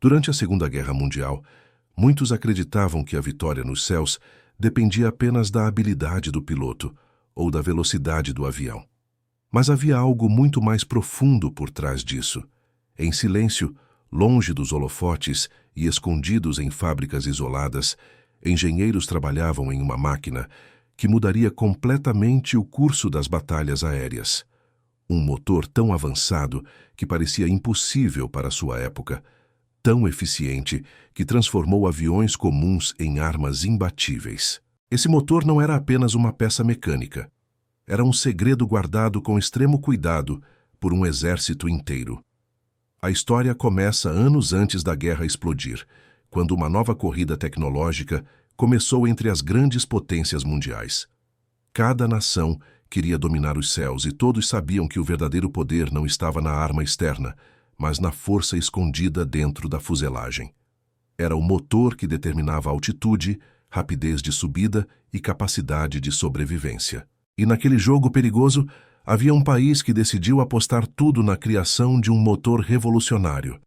Durante a Segunda Guerra Mundial, muitos acreditavam que a vitória nos céus dependia apenas da habilidade do piloto ou da velocidade do avião. Mas havia algo muito mais profundo por trás disso. Em silêncio, longe dos holofotes e escondidos em fábricas isoladas, engenheiros trabalhavam em uma máquina que mudaria completamente o curso das batalhas aéreas. Um motor tão avançado que parecia impossível para sua época, tão eficiente que transformou aviões comuns em armas imbatíveis. Esse motor não era apenas uma peça mecânica. Era um segredo guardado com extremo cuidado por um exército inteiro. A história começa anos antes da guerra explodir, quando uma nova corrida tecnológica começou entre as grandes potências mundiais. Cada nação queria dominar os céus e todos sabiam que o verdadeiro poder não estava na arma externa, mas na força escondida dentro da fuselagem. Era o motor que determinava a altitude, rapidez de subida e capacidade de sobrevivência. E naquele jogo perigoso, havia um país que decidiu apostar tudo na criação de um motor revolucionário.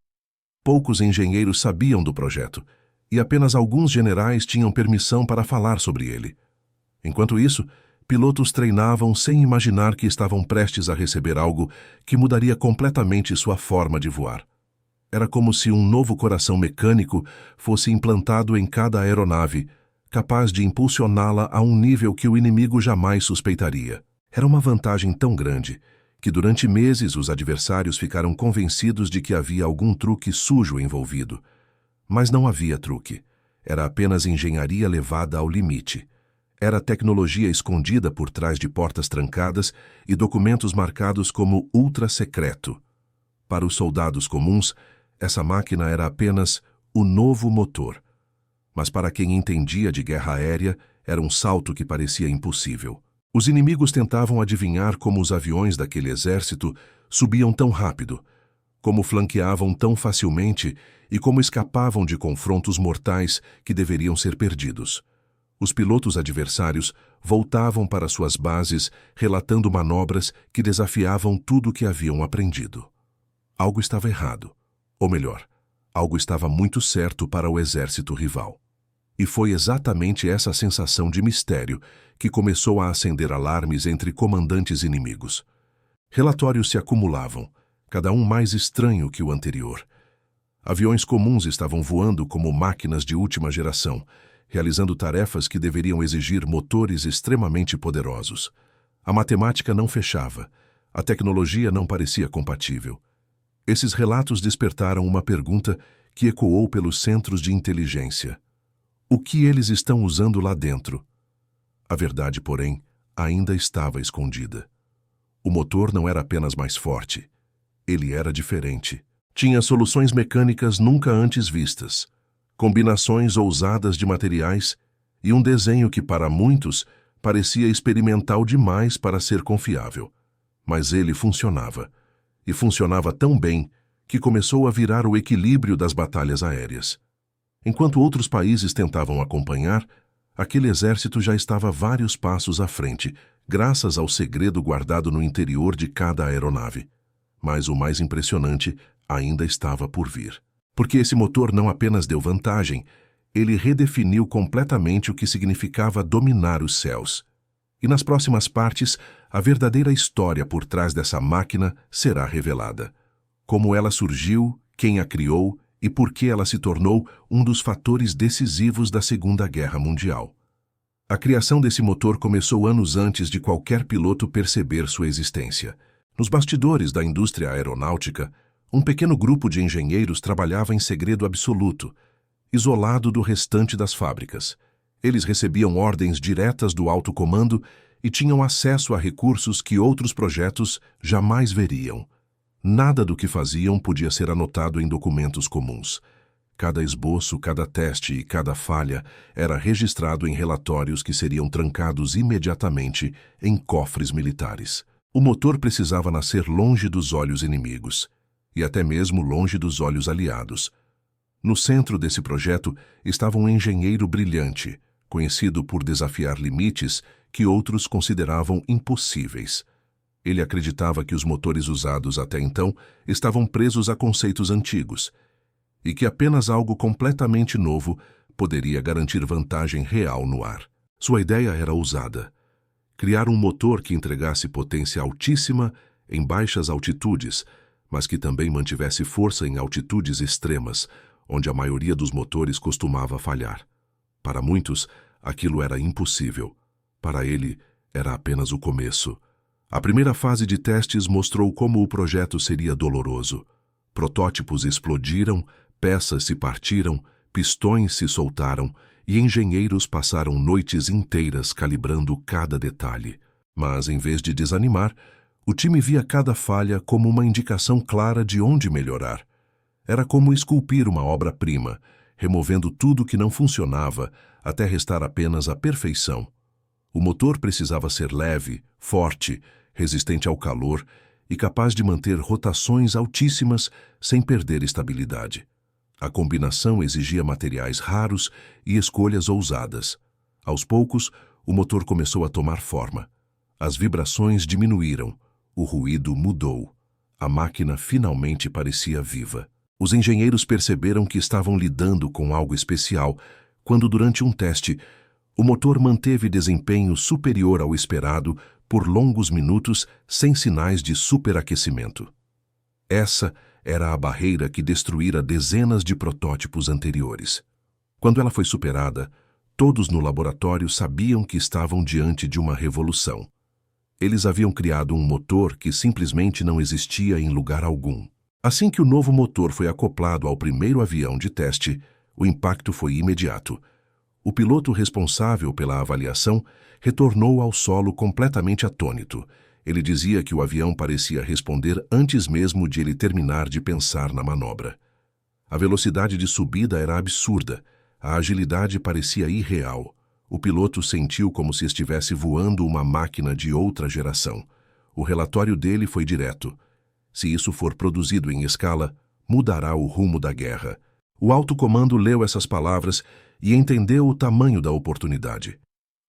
Poucos engenheiros sabiam do projeto, e apenas alguns generais tinham permissão para falar sobre ele. Enquanto isso, pilotos treinavam sem imaginar que estavam prestes a receber algo que mudaria completamente sua forma de voar. Era como se um novo coração mecânico fosse implantado em cada aeronave, capaz de impulsioná-la a um nível que o inimigo jamais suspeitaria. Era uma vantagem tão grande que durante meses os adversários ficaram convencidos de que havia algum truque sujo envolvido. Mas não havia truque. Era apenas engenharia levada ao limite. Era tecnologia escondida por trás de portas trancadas e documentos marcados como ultra-secreto. Para os soldados comuns, essa máquina era apenas o novo motor. Mas para quem entendia de guerra aérea, era um salto que parecia impossível. Os inimigos tentavam adivinhar como os aviões daquele exército subiam tão rápido, como flanqueavam tão facilmente e como escapavam de confrontos mortais que deveriam ser perdidos. Os pilotos adversários voltavam para suas bases relatando manobras que desafiavam tudo o que haviam aprendido. Algo estava errado. Ou melhor, algo estava muito certo para o exército rival. E foi exatamente essa sensação de mistério que começou a acender alarmes entre comandantes inimigos. Relatórios se acumulavam, cada um mais estranho que o anterior. Aviões comuns estavam voando como máquinas de última geração, realizando tarefas que deveriam exigir motores extremamente poderosos. A matemática não fechava, a tecnologia não parecia compatível. Esses relatos despertaram uma pergunta que ecoou pelos centros de inteligência. O que eles estão usando lá dentro? A verdade, porém, ainda estava escondida. O motor não era apenas mais forte. Ele era diferente. Tinha soluções mecânicas nunca antes vistas, combinações ousadas de materiais e um desenho que, para muitos, parecia experimental demais para ser confiável. Mas ele funcionava. E funcionava tão bem que começou a virar o equilíbrio das batalhas aéreas. Enquanto outros países tentavam acompanhar, aquele exército já estava vários passos à frente, graças ao segredo guardado no interior de cada aeronave. Mas o mais impressionante ainda estava por vir. Porque esse motor não apenas deu vantagem, ele redefiniu completamente o que significava dominar os céus. E nas próximas partes, a verdadeira história por trás dessa máquina será revelada. Como ela surgiu, quem a criou e por que ela se tornou um dos fatores decisivos da Segunda Guerra Mundial. A criação desse motor começou anos antes de qualquer piloto perceber sua existência. Nos bastidores da indústria aeronáutica, um pequeno grupo de engenheiros trabalhava em segredo absoluto, isolado do restante das fábricas. Eles recebiam ordens diretas do alto comando e tinham acesso a recursos que outros projetos jamais veriam. Nada do que faziam podia ser anotado em documentos comuns. Cada esboço, cada teste e cada falha era registrado em relatórios que seriam trancados imediatamente em cofres militares. O motor precisava nascer longe dos olhos inimigos, e até mesmo longe dos olhos aliados. No centro desse projeto estava um engenheiro brilhante, conhecido por desafiar limites que outros consideravam impossíveis. Ele acreditava que os motores usados até então estavam presos a conceitos antigos. e que apenas algo completamente novo poderia garantir vantagem real no ar. Sua ideia era ousada: criar um motor que entregasse potência altíssima em baixas altitudes, mas que também mantivesse força em altitudes extremas, onde a maioria dos motores costumava falhar. Para muitos, aquilo era impossível. Para ele, era apenas o começo. A primeira fase de testes mostrou como o projeto seria doloroso. Protótipos explodiram, peças se partiram, pistões se soltaram e engenheiros passaram noites inteiras calibrando cada detalhe. Mas, em vez de desanimar, o time via cada falha como uma indicação clara de onde melhorar. Era como esculpir uma obra-prima, removendo tudo que não funcionava até restar apenas a perfeição. O motor precisava ser leve, forte, resistente ao calor e capaz de manter rotações altíssimas sem perder estabilidade. A combinação exigia materiais raros e escolhas ousadas. Aos poucos, o motor começou a tomar forma. As vibrações diminuíram, o ruído mudou. A máquina finalmente parecia viva. Os engenheiros perceberam que estavam lidando com algo especial quando, durante um teste, o motor manteve desempenho superior ao esperado por longos minutos sem sinais de superaquecimento. Essa era a barreira que destruíra dezenas de protótipos anteriores. Quando ela foi superada, todos no laboratório sabiam que estavam diante de uma revolução. Eles haviam criado um motor que simplesmente não existia em lugar algum. Assim que o novo motor foi acoplado ao primeiro avião de teste, o impacto foi imediato. O piloto responsável pela avaliação retornou ao solo completamente atônito. Ele dizia que o avião parecia responder antes mesmo de ele terminar de pensar na manobra. A velocidade de subida era absurda, a agilidade parecia irreal. O piloto sentiu como se estivesse voando uma máquina de outra geração. O relatório dele foi direto: se isso for produzido em escala, mudará o rumo da guerra. O alto comando leu essas palavras e entendeu o tamanho da oportunidade.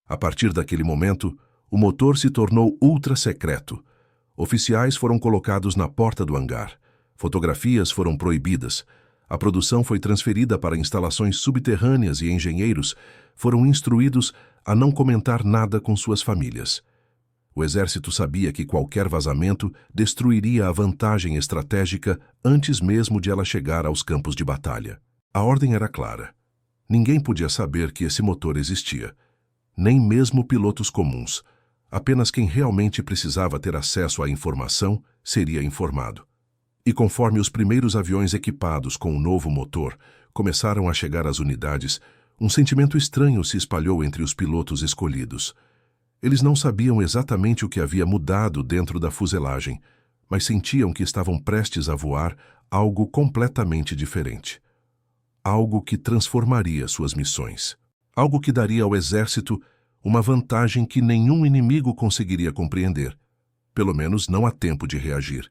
A partir daquele momento, o motor se tornou ultra-secreto. Oficiais foram colocados na porta do hangar. Fotografias foram proibidas. A produção foi transferida para instalações subterrâneas e engenheiros foram instruídos a não comentar nada com suas famílias. O exército sabia que qualquer vazamento destruiria a vantagem estratégica antes mesmo de ela chegar aos campos de batalha. A ordem era clara. Ninguém podia saber que esse motor existia. Nem mesmo pilotos comuns. Apenas quem realmente precisava ter acesso à informação seria informado. E conforme os primeiros aviões equipados com o novo motor começaram a chegar às unidades, um sentimento estranho se espalhou entre os pilotos escolhidos. Eles não sabiam exatamente o que havia mudado dentro da fuselagem, mas sentiam que estavam prestes a voar algo completamente diferente. Algo que transformaria suas missões. Algo que daria ao exército uma vantagem que nenhum inimigo conseguiria compreender, pelo menos não a tempo de reagir.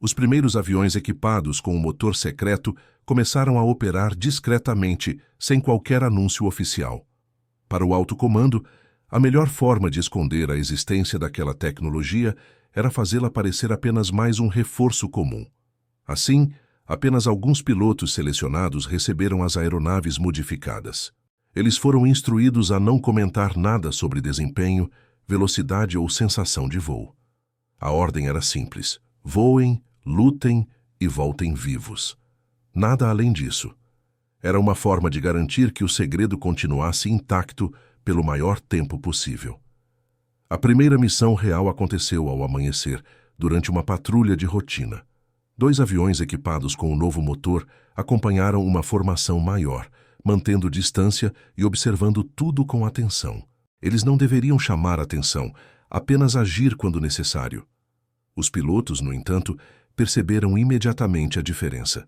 Os primeiros aviões equipados com o motor secreto começaram a operar discretamente, sem qualquer anúncio oficial. Para o alto comando, a melhor forma de esconder a existência daquela tecnologia era fazê-la parecer apenas mais um reforço comum. Assim, apenas alguns pilotos selecionados receberam as aeronaves modificadas. Eles foram instruídos a não comentar nada sobre desempenho, velocidade ou sensação de voo. A ordem era simples: voem, lutem e voltem vivos. Nada além disso. Era uma forma de garantir que o segredo continuasse intacto pelo maior tempo possível. A primeira missão real aconteceu ao amanhecer, durante uma patrulha de rotina. 2 aviões equipados com o novo motor acompanharam uma formação maior, mantendo distância e observando tudo com atenção. Eles não deveriam chamar atenção, apenas agir quando necessário. Os pilotos, no entanto, perceberam imediatamente a diferença.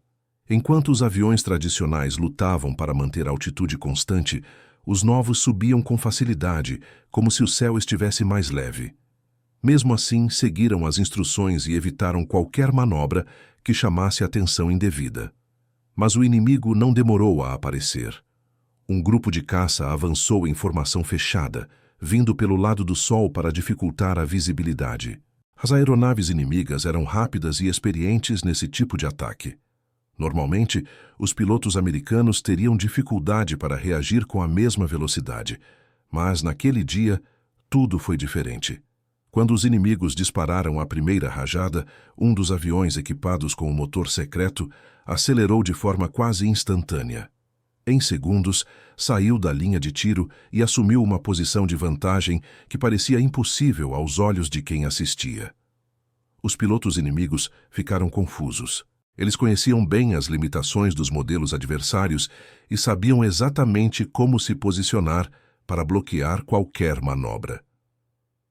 Enquanto os aviões tradicionais lutavam para manter a altitude constante, os novos subiam com facilidade, como se o céu estivesse mais leve. Mesmo assim, seguiram as instruções e evitaram qualquer manobra que chamasse atenção indevida. Mas o inimigo não demorou a aparecer. Um grupo de caça avançou em formação fechada, vindo pelo lado do sol para dificultar a visibilidade. As aeronaves inimigas eram rápidas e experientes nesse tipo de ataque. Normalmente, os pilotos americanos teriam dificuldade para reagir com a mesma velocidade, mas naquele dia, tudo foi diferente. Quando os inimigos dispararam a primeira rajada, um dos aviões equipados com o motor secreto acelerou de forma quase instantânea. Em segundos, saiu da linha de tiro e assumiu uma posição de vantagem que parecia impossível aos olhos de quem assistia. Os pilotos inimigos ficaram confusos. Eles conheciam bem as limitações dos modelos adversários e sabiam exatamente como se posicionar para bloquear qualquer manobra.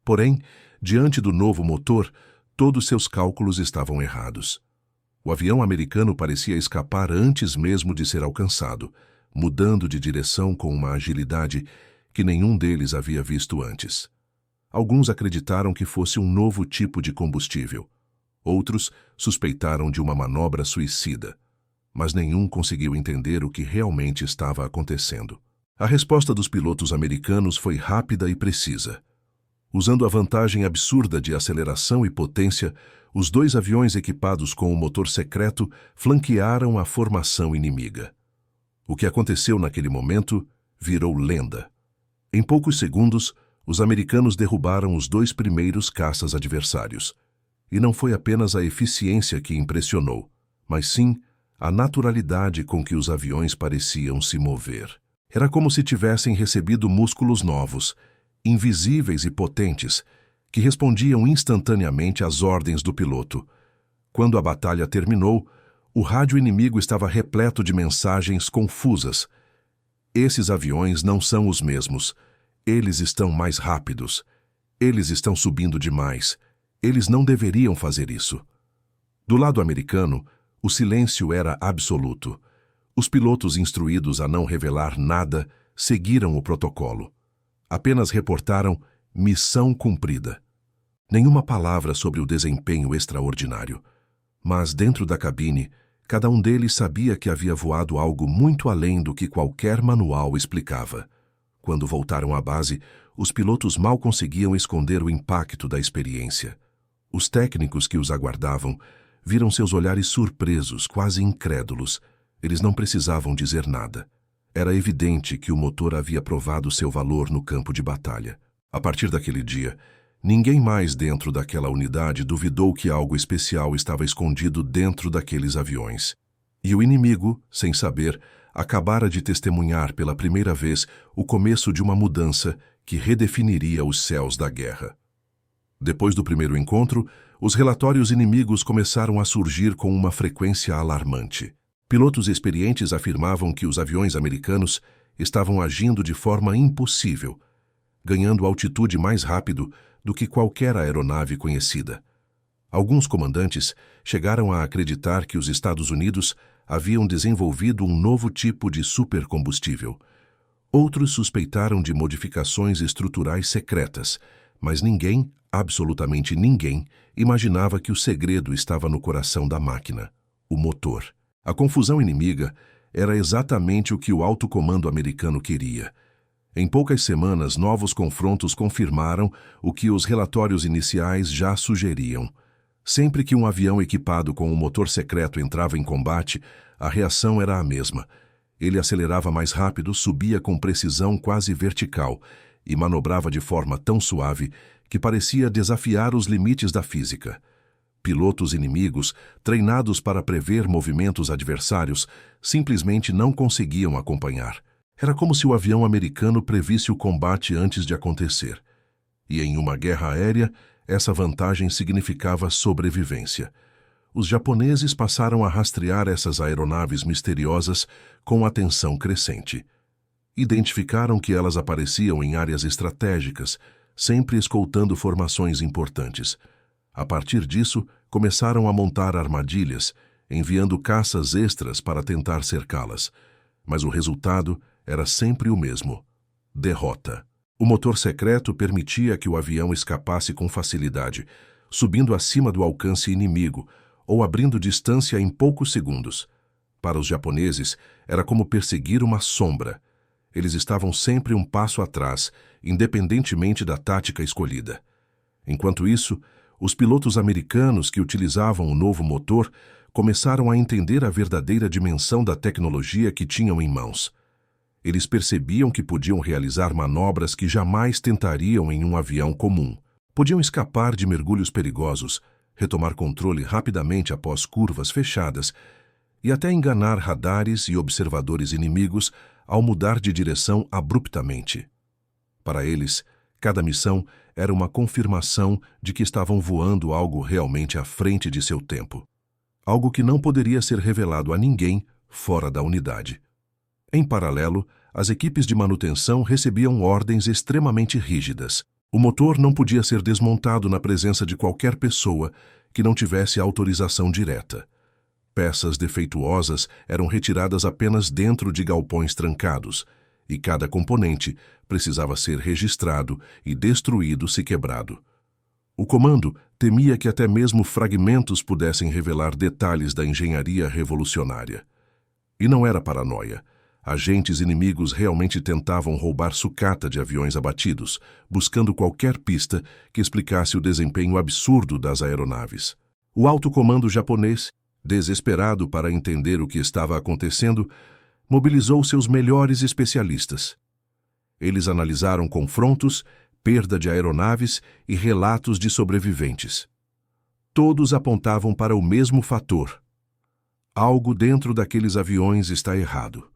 Porém, diante do novo motor, todos seus cálculos estavam errados. O avião americano parecia escapar antes mesmo de ser alcançado, mudando de direção com uma agilidade que nenhum deles havia visto antes. Alguns acreditaram que fosse um novo tipo de combustível. Outros suspeitaram de uma manobra suicida, mas nenhum conseguiu entender o que realmente estava acontecendo. A resposta dos pilotos americanos foi rápida e precisa. Usando a vantagem absurda de aceleração e potência, os dois aviões equipados com o motor secreto flanquearam a formação inimiga. O que aconteceu naquele momento virou lenda. Em poucos segundos, os americanos derrubaram os dois primeiros caças adversários. E não foi apenas a eficiência que impressionou, mas sim a naturalidade com que os aviões pareciam se mover. Era como se tivessem recebido músculos novos, invisíveis e potentes, que respondiam instantaneamente às ordens do piloto. Quando a batalha terminou, o rádio inimigo estava repleto de mensagens confusas. Esses aviões não são os mesmos. Eles estão mais rápidos. Eles estão subindo demais. Eles não deveriam fazer isso. Do lado americano, o silêncio era absoluto. Os pilotos instruídos a não revelar nada seguiram o protocolo. Apenas reportaram missão cumprida. Nenhuma palavra sobre o desempenho extraordinário. Mas dentro da cabine, cada um deles sabia que havia voado algo muito além do que qualquer manual explicava. Quando voltaram à base, os pilotos mal conseguiam esconder o impacto da experiência. Os técnicos que os aguardavam viram seus olhares surpresos, quase incrédulos. Eles não precisavam dizer nada. Era evidente que o motor havia provado seu valor no campo de batalha. A partir daquele dia, ninguém mais dentro daquela unidade duvidou que algo especial estava escondido dentro daqueles aviões. E o inimigo, sem saber, acabara de testemunhar pela primeira vez o começo de uma mudança que redefiniria os céus da guerra. Depois do primeiro encontro, os relatórios inimigos começaram a surgir com uma frequência alarmante. Pilotos experientes afirmavam que os aviões americanos estavam agindo de forma impossível, ganhando altitude mais rápido do que qualquer aeronave conhecida. Alguns comandantes chegaram a acreditar que os Estados Unidos haviam desenvolvido um novo tipo de supercombustível. Outros suspeitaram de modificações estruturais secretas, mas ninguém, absolutamente ninguém, imaginava que o segredo estava no coração da máquina, o motor. A confusão inimiga era exatamente o que o alto comando americano queria. Em poucas semanas, novos confrontos confirmaram o que os relatórios iniciais já sugeriam. Sempre que um avião equipado com um motor secreto entrava em combate, a reação era a mesma. Ele acelerava mais rápido, subia com precisão quase vertical e manobrava de forma tão suave que parecia desafiar os limites da física. Pilotos inimigos, treinados para prever movimentos adversários, simplesmente não conseguiam acompanhar. Era como se o avião americano previsse o combate antes de acontecer. E em uma guerra aérea, essa vantagem significava sobrevivência. Os japoneses passaram a rastrear essas aeronaves misteriosas com atenção crescente. Identificaram que elas apareciam em áreas estratégicas, sempre escoltando formações importantes. A partir disso, começaram a montar armadilhas, enviando caças extras para tentar cercá-las. Mas o resultado era sempre o mesmo: derrota. O motor secreto permitia que o avião escapasse com facilidade, subindo acima do alcance inimigo ou abrindo distância em poucos segundos. Para os japoneses, era como perseguir uma sombra. Eles estavam sempre um passo atrás, independentemente da tática escolhida. Enquanto isso, os pilotos americanos que utilizavam o novo motor começaram a entender a verdadeira dimensão da tecnologia que tinham em mãos. Eles percebiam que podiam realizar manobras que jamais tentariam em um avião comum. Podiam escapar de mergulhos perigosos, retomar controle rapidamente após curvas fechadas e até enganar radares e observadores inimigos ao mudar de direção abruptamente. Para eles, cada missão era uma confirmação de que estavam voando algo realmente à frente de seu tempo. Algo que não poderia ser revelado a ninguém fora da unidade. Em paralelo, as equipes de manutenção recebiam ordens extremamente rígidas. O motor não podia ser desmontado na presença de qualquer pessoa que não tivesse autorização direta. Peças defeituosas eram retiradas apenas dentro de galpões trancados, e cada componente precisava ser registrado e destruído se quebrado. O comando temia que até mesmo fragmentos pudessem revelar detalhes da engenharia revolucionária. E não era paranoia. Agentes inimigos realmente tentavam roubar sucata de aviões abatidos, buscando qualquer pista que explicasse o desempenho absurdo das aeronaves. O alto comando japonês, desesperado para entender o que estava acontecendo, mobilizou seus melhores especialistas. Eles analisaram confrontos, perda de aeronaves e relatos de sobreviventes. Todos apontavam para o mesmo fator. Algo dentro daqueles aviões está errado.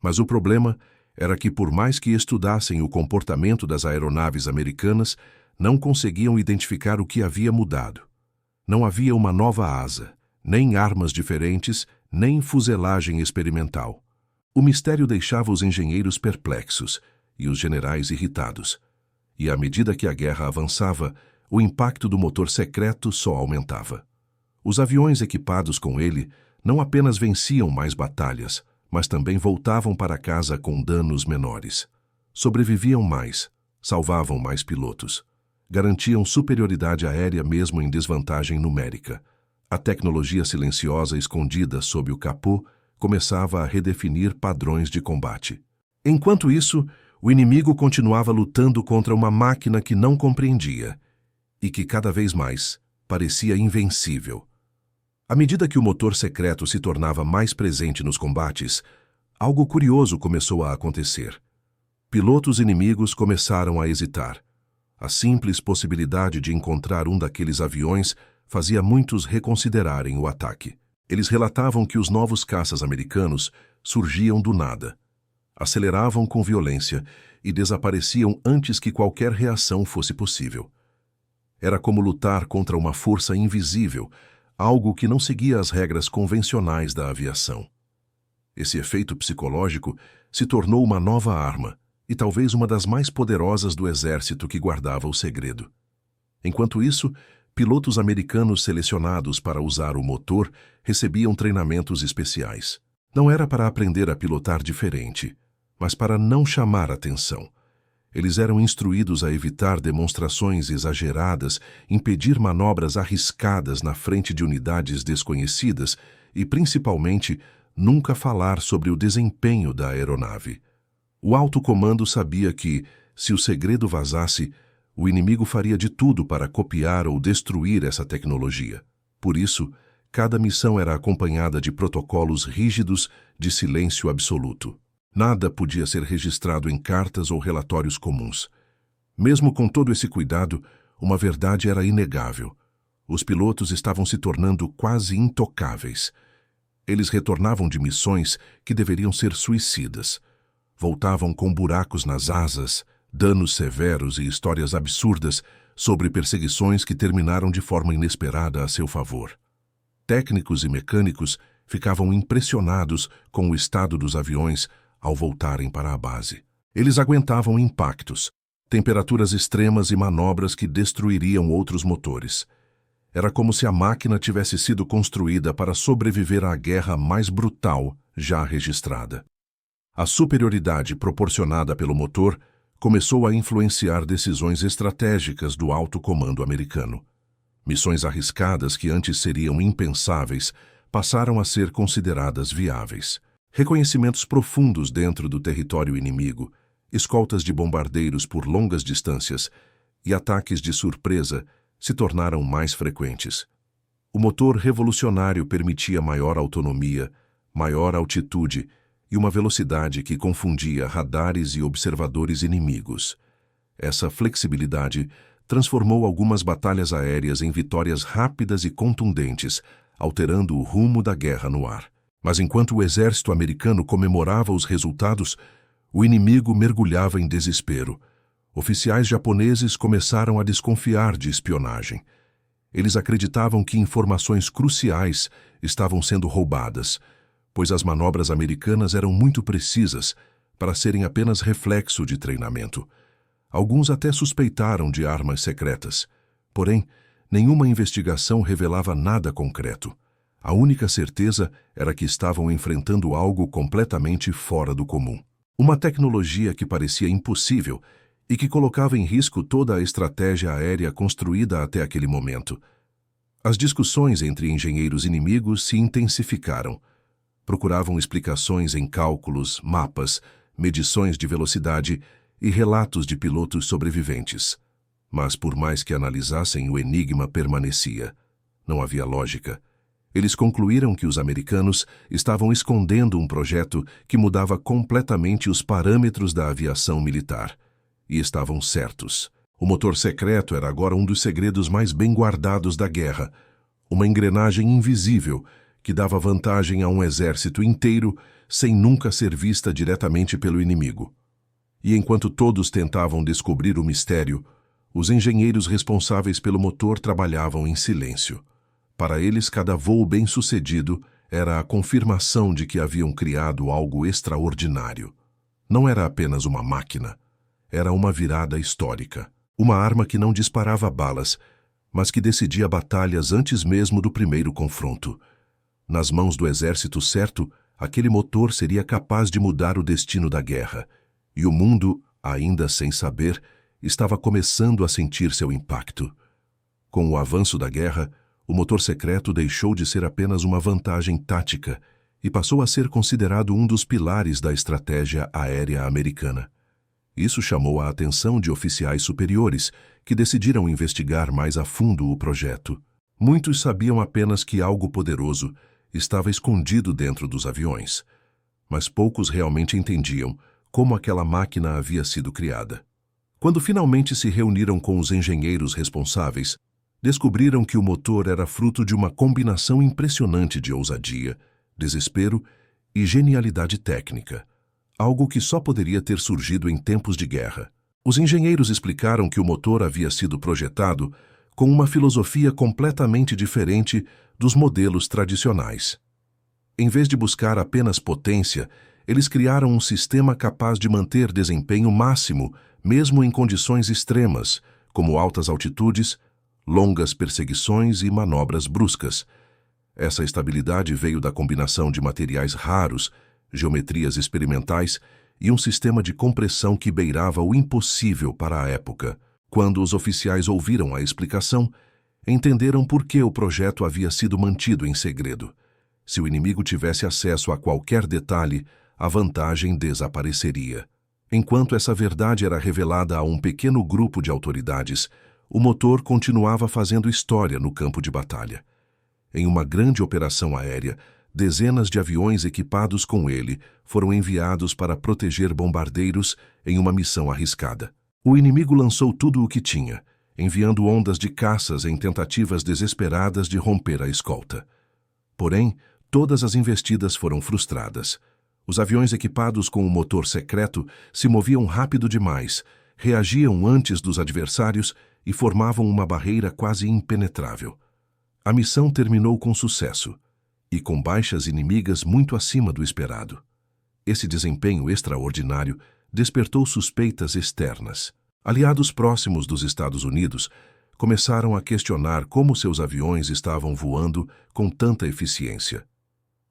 Mas o problema era que, por mais que estudassem o comportamento das aeronaves americanas, não conseguiam identificar o que havia mudado. Não havia uma nova asa, nem armas diferentes, nem fuselagem experimental. O mistério deixava os engenheiros perplexos e os generais irritados. E à medida que a guerra avançava, o impacto do motor secreto só aumentava. Os aviões equipados com ele não apenas venciam mais batalhas, mas também voltavam para casa com danos menores. Sobreviviam mais, salvavam mais pilotos. Garantiam superioridade aérea mesmo em desvantagem numérica. A tecnologia silenciosa escondida sob o capô começava a redefinir padrões de combate. Enquanto isso, o inimigo continuava lutando contra uma máquina que não compreendia e que cada vez mais parecia invencível. À medida que o motor secreto se tornava mais presente nos combates, algo curioso começou a acontecer. Pilotos inimigos começaram a hesitar. A simples possibilidade de encontrar um daqueles aviões fazia muitos reconsiderarem o ataque. Eles relatavam que os novos caças americanos surgiam do nada. Aceleravam com violência e desapareciam antes que qualquer reação fosse possível. Era como lutar contra uma força invisível, algo que não seguia as regras convencionais da aviação. Esse efeito psicológico se tornou uma nova arma e talvez uma das mais poderosas do exército que guardava o segredo. Enquanto isso, pilotos americanos selecionados para usar o motor recebiam treinamentos especiais. Não era para aprender a pilotar diferente, mas para não chamar atenção. Eles eram instruídos a evitar demonstrações exageradas, impedir manobras arriscadas na frente de unidades desconhecidas e, principalmente, nunca falar sobre o desempenho da aeronave. O alto comando sabia que, se o segredo vazasse, o inimigo faria de tudo para copiar ou destruir essa tecnologia. Por isso, cada missão era acompanhada de protocolos rígidos de silêncio absoluto. Nada podia ser registrado em cartas ou relatórios comuns. Mesmo com todo esse cuidado, uma verdade era inegável. Os pilotos estavam se tornando quase intocáveis. Eles retornavam de missões que deveriam ser suicidas. Voltavam com buracos nas asas, danos severos e histórias absurdas sobre perseguições que terminaram de forma inesperada a seu favor. Técnicos e mecânicos ficavam impressionados com o estado dos aviões ao voltarem para a base. Eles aguentavam impactos, temperaturas extremas e manobras que destruiriam outros motores. Era como se a máquina tivesse sido construída para sobreviver à guerra mais brutal já registrada. A superioridade proporcionada pelo motor começou a influenciar decisões estratégicas do alto comando americano. Missões arriscadas que antes seriam impensáveis passaram a ser consideradas viáveis. Reconhecimentos profundos dentro do território inimigo, escoltas de bombardeiros por longas distâncias e ataques de surpresa se tornaram mais frequentes. O motor revolucionário permitia maior autonomia, maior altitude e uma velocidade que confundia radares e observadores inimigos. Essa flexibilidade transformou algumas batalhas aéreas em vitórias rápidas e contundentes, alterando o rumo da guerra no ar. Mas enquanto o exército americano comemorava os resultados, o inimigo mergulhava em desespero. Oficiais japoneses começaram a desconfiar de espionagem. Eles acreditavam que informações cruciais estavam sendo roubadas, pois as manobras americanas eram muito precisas para serem apenas reflexo de treinamento. Alguns até suspeitaram de armas secretas. Porém, nenhuma investigação revelava nada concreto. A única certeza era que estavam enfrentando algo completamente fora do comum. Uma tecnologia que parecia impossível e que colocava em risco toda a estratégia aérea construída até aquele momento. As discussões entre engenheiros inimigos se intensificaram. Procuravam explicações em cálculos, mapas, medições de velocidade e relatos de pilotos sobreviventes. Mas por mais que analisassem, o enigma permanecia. Não havia lógica. Eles concluíram que os americanos estavam escondendo um projeto que mudava completamente os parâmetros da aviação militar. E estavam certos. O motor secreto era agora um dos segredos mais bem guardados da guerra. Uma engrenagem invisível que dava vantagem a um exército inteiro sem nunca ser vista diretamente pelo inimigo. E enquanto todos tentavam descobrir o mistério, os engenheiros responsáveis pelo motor trabalhavam em silêncio. Para eles, cada voo bem-sucedido era a confirmação de que haviam criado algo extraordinário. Não era apenas uma máquina. Era uma virada histórica. Uma arma que não disparava balas, mas que decidia batalhas antes mesmo do primeiro confronto. Nas mãos do exército certo, aquele motor seria capaz de mudar o destino da guerra. E o mundo, ainda sem saber, estava começando a sentir seu impacto. Com o avanço da guerra, o motor secreto deixou de ser apenas uma vantagem tática e passou a ser considerado um dos pilares da estratégia aérea americana. Isso chamou a atenção de oficiais superiores, que decidiram investigar mais a fundo o projeto. Muitos sabiam apenas que algo poderoso estava escondido dentro dos aviões, mas poucos realmente entendiam como aquela máquina havia sido criada. Quando finalmente se reuniram com os engenheiros responsáveis, descobriram que o motor era fruto de uma combinação impressionante de ousadia, desespero e genialidade técnica, algo que só poderia ter surgido em tempos de guerra. Os engenheiros explicaram que o motor havia sido projetado com uma filosofia completamente diferente dos modelos tradicionais. Em vez de buscar apenas potência, eles criaram um sistema capaz de manter desempenho máximo, mesmo em condições extremas, como altas altitudes, longas perseguições e manobras bruscas. Essa estabilidade veio da combinação de materiais raros, geometrias experimentais e um sistema de compressão que beirava o impossível para a época. Quando os oficiais ouviram a explicação, entenderam por que o projeto havia sido mantido em segredo. Se o inimigo tivesse acesso a qualquer detalhe, a vantagem desapareceria. Enquanto essa verdade era revelada a um pequeno grupo de autoridades, o motor continuava fazendo história no campo de batalha. Em uma grande operação aérea, dezenas de aviões equipados com ele foram enviados para proteger bombardeiros em uma missão arriscada. O inimigo lançou tudo o que tinha, enviando ondas de caças em tentativas desesperadas de romper a escolta. Porém, todas as investidas foram frustradas. Os aviões equipados com o motor secreto se moviam rápido demais, reagiam antes dos adversários e formavam uma barreira quase impenetrável. A missão terminou com sucesso, e com baixas inimigas muito acima do esperado. Esse desempenho extraordinário despertou suspeitas externas. Aliados próximos dos Estados Unidos começaram a questionar como seus aviões estavam voando com tanta eficiência.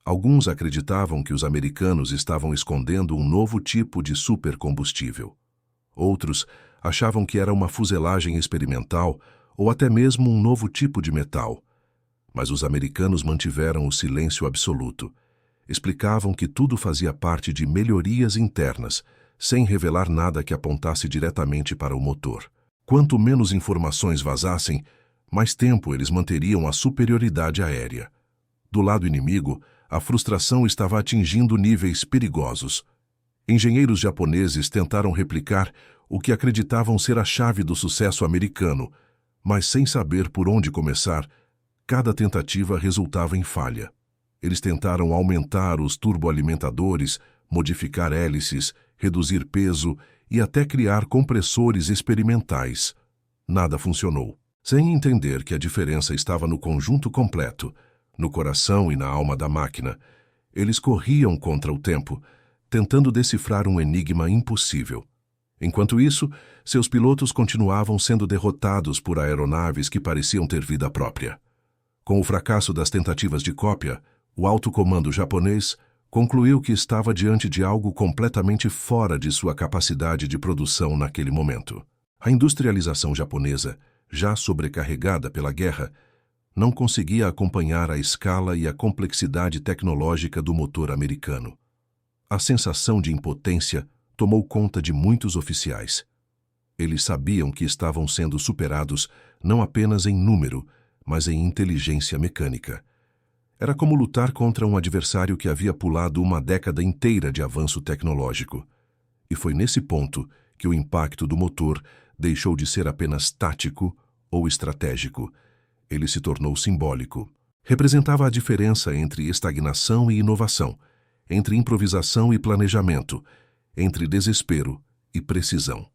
Alguns acreditavam que os americanos estavam escondendo um novo tipo de supercombustível. Outros achavam que era uma fuselagem experimental ou até mesmo um novo tipo de metal. Mas os americanos mantiveram o silêncio absoluto. Explicavam que tudo fazia parte de melhorias internas, sem revelar nada que apontasse diretamente para o motor. Quanto menos informações vazassem, mais tempo eles manteriam a superioridade aérea. Do lado inimigo, a frustração estava atingindo níveis perigosos. Engenheiros japoneses tentaram replicar o que acreditavam ser a chave do sucesso americano, mas sem saber por onde começar, cada tentativa resultava em falha. Eles tentaram aumentar os turboalimentadores, modificar hélices, reduzir peso e até criar compressores experimentais. Nada funcionou. Sem entender que a diferença estava no conjunto completo, no coração e na alma da máquina, eles corriam contra o tempo, tentando decifrar um enigma impossível. Enquanto isso, seus pilotos continuavam sendo derrotados por aeronaves que pareciam ter vida própria. Com o fracasso das tentativas de cópia, o alto comando japonês concluiu que estava diante de algo completamente fora de sua capacidade de produção naquele momento. A industrialização japonesa, já sobrecarregada pela guerra, não conseguia acompanhar a escala e a complexidade tecnológica do motor americano. A sensação de impotência tomou conta de muitos oficiais. Eles sabiam que estavam sendo superados não apenas em número, mas em inteligência mecânica. Era como lutar contra um adversário que havia pulado uma década inteira de avanço tecnológico. E foi nesse ponto que o impacto do motor deixou de ser apenas tático ou estratégico. Ele se tornou simbólico. Representava a diferença entre estagnação e inovação, entre improvisação e planejamento, entre desespero e precisão.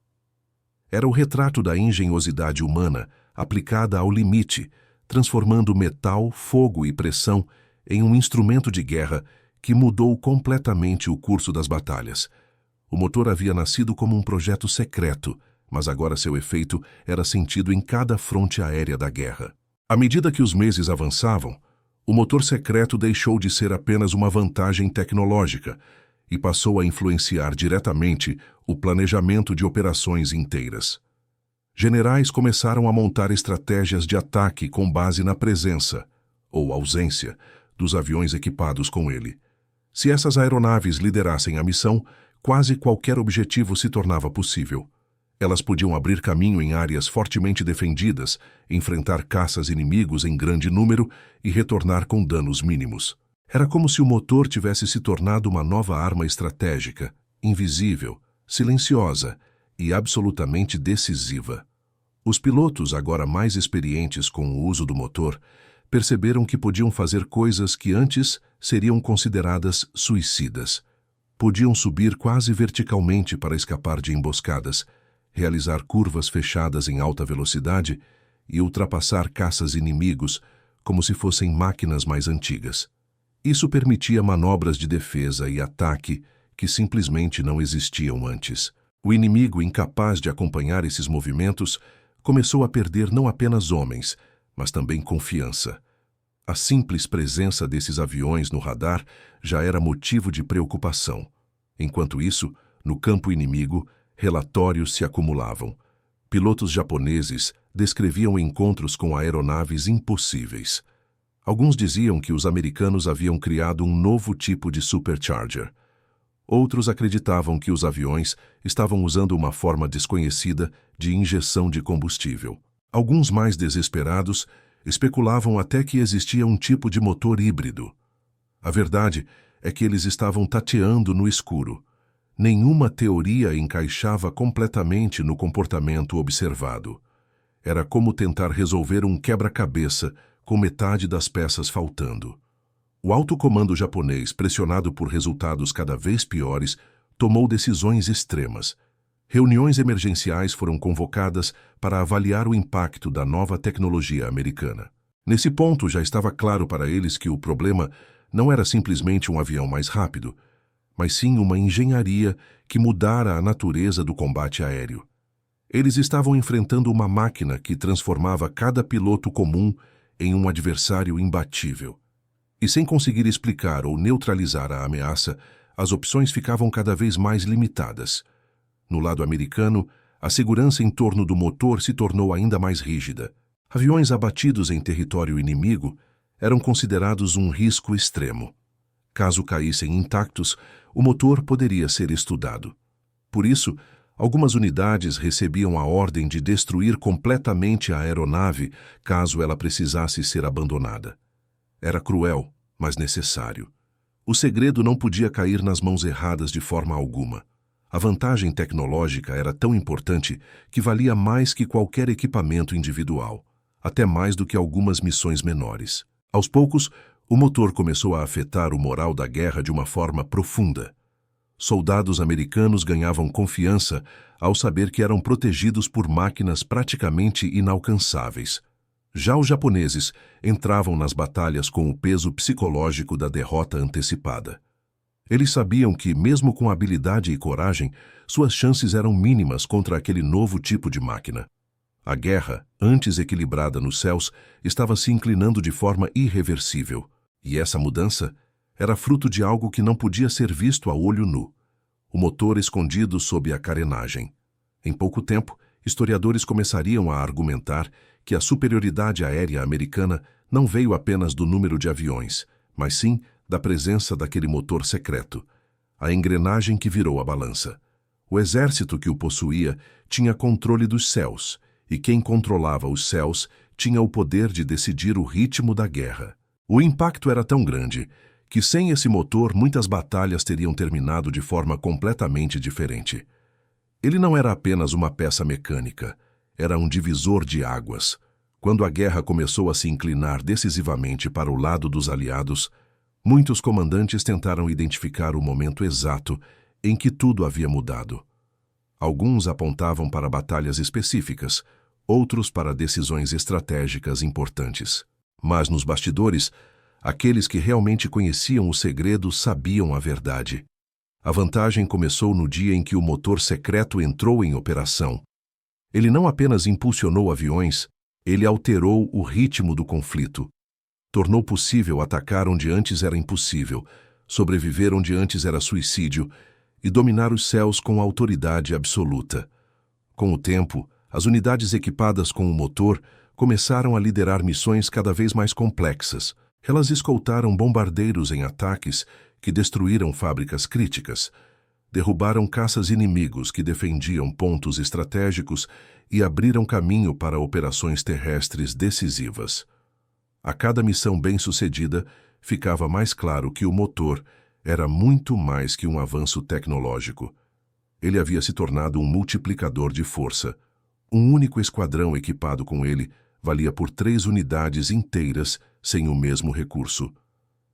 Era o retrato da engenhosidade humana aplicada ao limite, transformando metal, fogo e pressão em um instrumento de guerra que mudou completamente o curso das batalhas. O motor havia nascido como um projeto secreto, mas agora seu efeito era sentido em cada fronte aérea da guerra. À medida que os meses avançavam, o motor secreto deixou de ser apenas uma vantagem tecnológica e passou a influenciar diretamente o planejamento de operações inteiras. Generais começaram a montar estratégias de ataque com base na presença, ou ausência, dos aviões equipados com ele. Se essas aeronaves liderassem a missão, quase qualquer objetivo se tornava possível. Elas podiam abrir caminho em áreas fortemente defendidas, enfrentar caças inimigos em grande número e retornar com danos mínimos. Era como se o motor tivesse se tornado uma nova arma estratégica, invisível, silenciosa e absolutamente decisiva. Os pilotos, agora mais experientes com o uso do motor, perceberam que podiam fazer coisas que antes seriam consideradas suicidas. Podiam subir quase verticalmente para escapar de emboscadas, realizar curvas fechadas em alta velocidade e ultrapassar caças inimigos como se fossem máquinas mais antigas. Isso permitia manobras de defesa e ataque que simplesmente não existiam antes. O inimigo, incapaz de acompanhar esses movimentos, começou a perder não apenas homens, mas também confiança. A simples presença desses aviões no radar já era motivo de preocupação. Enquanto isso, no campo inimigo, relatórios se acumulavam. Pilotos japoneses descreviam encontros com aeronaves impossíveis. Alguns diziam que os americanos haviam criado um novo tipo de supercharger. Outros acreditavam que os aviões estavam usando uma forma desconhecida de injeção de combustível. Alguns mais desesperados especulavam até que existia um tipo de motor híbrido. A verdade é que eles estavam tateando no escuro. Nenhuma teoria encaixava completamente no comportamento observado. Era como tentar resolver um quebra-cabeça com metade das peças faltando. O alto comando japonês, pressionado por resultados cada vez piores, tomou decisões extremas. Reuniões emergenciais foram convocadas para avaliar o impacto da nova tecnologia americana. Nesse ponto, já estava claro para eles que o problema não era simplesmente um avião mais rápido, mas sim uma engenharia que mudara a natureza do combate aéreo. Eles estavam enfrentando uma máquina que transformava cada piloto comum em um adversário imbatível. E sem conseguir explicar ou neutralizar a ameaça, as opções ficavam cada vez mais limitadas. No lado americano, a segurança em torno do motor se tornou ainda mais rígida. Aviões abatidos em território inimigo eram considerados um risco extremo. Caso caíssem intactos, o motor poderia ser estudado. Por isso, Algumas unidades recebiam a ordem de destruir completamente a aeronave caso ela precisasse ser abandonada. Era cruel, mas necessário. O segredo não podia cair nas mãos erradas de forma alguma. A vantagem tecnológica era tão importante que valia mais que qualquer equipamento individual, até mais do que algumas missões menores. Aos poucos, o motor começou a afetar o moral da guerra de uma forma profunda. Soldados americanos ganhavam confiança ao saber que eram protegidos por máquinas praticamente inalcançáveis. Já os japoneses entravam nas batalhas com o peso psicológico da derrota antecipada. Eles sabiam que, mesmo com habilidade e coragem, suas chances eram mínimas contra aquele novo tipo de máquina. A guerra, antes equilibrada nos céus, estava se inclinando de forma irreversível, e essa mudança era fruto de algo que não podia ser visto a olho nu: o motor escondido sob a carenagem. Em pouco tempo, historiadores começariam a argumentar que a superioridade aérea americana não veio apenas do número de aviões, mas sim da presença daquele motor secreto, a engrenagem que virou a balança. O exército que o possuía tinha controle dos céus, e quem controlava os céus tinha o poder de decidir o ritmo da guerra. O impacto era tão grande que, sem esse motor, muitas batalhas teriam terminado de forma completamente diferente. Ele não era apenas uma peça mecânica, era um divisor de águas. Quando a guerra começou a se inclinar decisivamente para o lado dos aliados, muitos comandantes tentaram identificar o momento exato em que tudo havia mudado. Alguns apontavam para batalhas específicas, outros para decisões estratégicas importantes. Mas nos bastidores, aqueles que realmente conheciam o segredo sabiam a verdade. A vantagem começou no dia em que o motor secreto entrou em operação. Ele não apenas impulsionou aviões, ele alterou o ritmo do conflito. Tornou possível atacar onde antes era impossível, sobreviver onde antes era suicídio e dominar os céus com autoridade absoluta. Com o tempo, as unidades equipadas com o motor começaram a liderar missões cada vez mais complexas. Elas escoltaram bombardeiros em ataques que destruíram fábricas críticas, derrubaram caças inimigos que defendiam pontos estratégicos e abriram caminho para operações terrestres decisivas. A cada missão bem-sucedida, ficava mais claro que o motor era muito mais que um avanço tecnológico. Ele havia se tornado um multiplicador de força. Um único esquadrão equipado com ele valia por 3 unidades inteiras sem o mesmo recurso.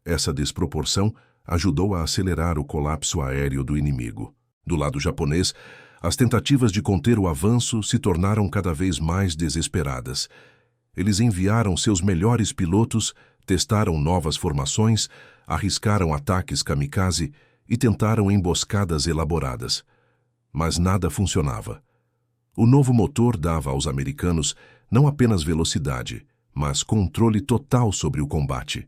Essa desproporção ajudou a acelerar o colapso aéreo do inimigo. Do lado japonês, as tentativas de conter o avanço se tornaram cada vez mais desesperadas. Eles enviaram seus melhores pilotos, testaram novas formações, arriscaram ataques kamikaze e tentaram emboscadas elaboradas. Mas nada funcionava. O novo motor dava aos americanos não apenas velocidade, mas controle total sobre o combate.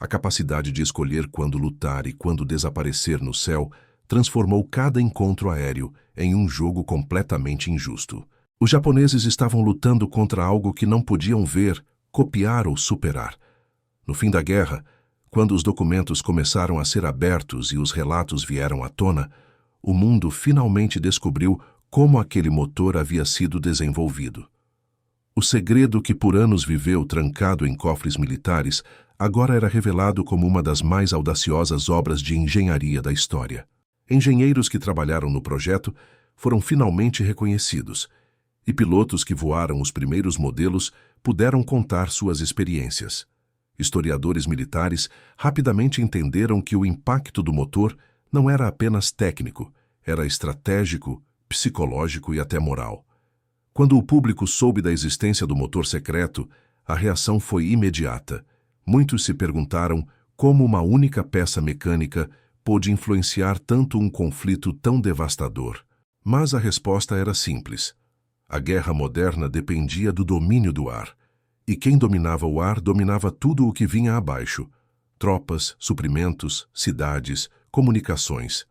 A capacidade de escolher quando lutar e quando desaparecer no céu transformou cada encontro aéreo em um jogo completamente injusto. Os japoneses estavam lutando contra algo que não podiam ver, copiar ou superar. No fim da guerra, quando os documentos começaram a ser abertos e os relatos vieram à tona, o mundo finalmente descobriu como aquele motor havia sido desenvolvido. O segredo que por anos viveu trancado em cofres militares agora era revelado como uma das mais audaciosas obras de engenharia da história. Engenheiros que trabalharam no projeto foram finalmente reconhecidos, e pilotos que voaram os primeiros modelos puderam contar suas experiências. Historiadores militares rapidamente entenderam que o impacto do motor não era apenas técnico, era estratégico, psicológico e até moral. Quando o público soube da existência do motor secreto, a reação foi imediata. Muitos se perguntaram como uma única peça mecânica pôde influenciar tanto um conflito tão devastador. Mas a resposta era simples. A guerra moderna dependia do domínio do ar, e quem dominava o ar dominava tudo o que vinha abaixo: tropas, suprimentos, cidades, comunicações.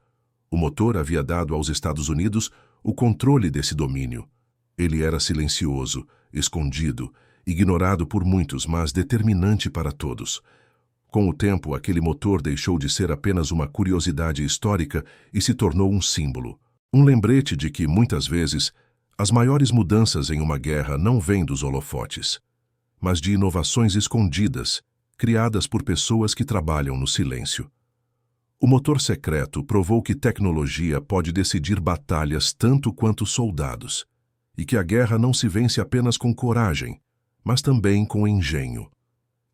O motor havia dado aos Estados Unidos o controle desse domínio. Ele era silencioso, escondido, ignorado por muitos, mas determinante para todos. Com o tempo, aquele motor deixou de ser apenas uma curiosidade histórica e se tornou um símbolo. Um lembrete de que, muitas vezes, as maiores mudanças em uma guerra não vêm dos holofotes, mas de inovações escondidas, criadas por pessoas que trabalham no silêncio. O motor secreto provou que tecnologia pode decidir batalhas tanto quanto soldados, e que a guerra não se vence apenas com coragem, mas também com engenho.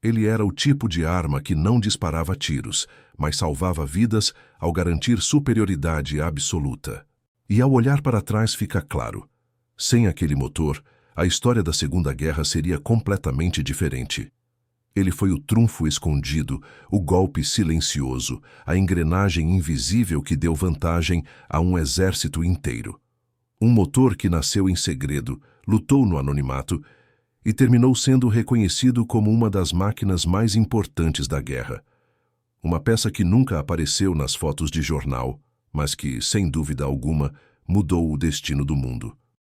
Ele era o tipo de arma que não disparava tiros, mas salvava vidas ao garantir superioridade absoluta. E ao olhar para trás fica claro, sem aquele motor, a história da Segunda Guerra seria completamente diferente. Ele foi o trunfo escondido, o golpe silencioso, a engrenagem invisível que deu vantagem a um exército inteiro. Um motor que nasceu em segredo, lutou no anonimato e terminou sendo reconhecido como uma das máquinas mais importantes da guerra. Uma peça que nunca apareceu nas fotos de jornal, mas que, sem dúvida alguma, mudou o destino do mundo.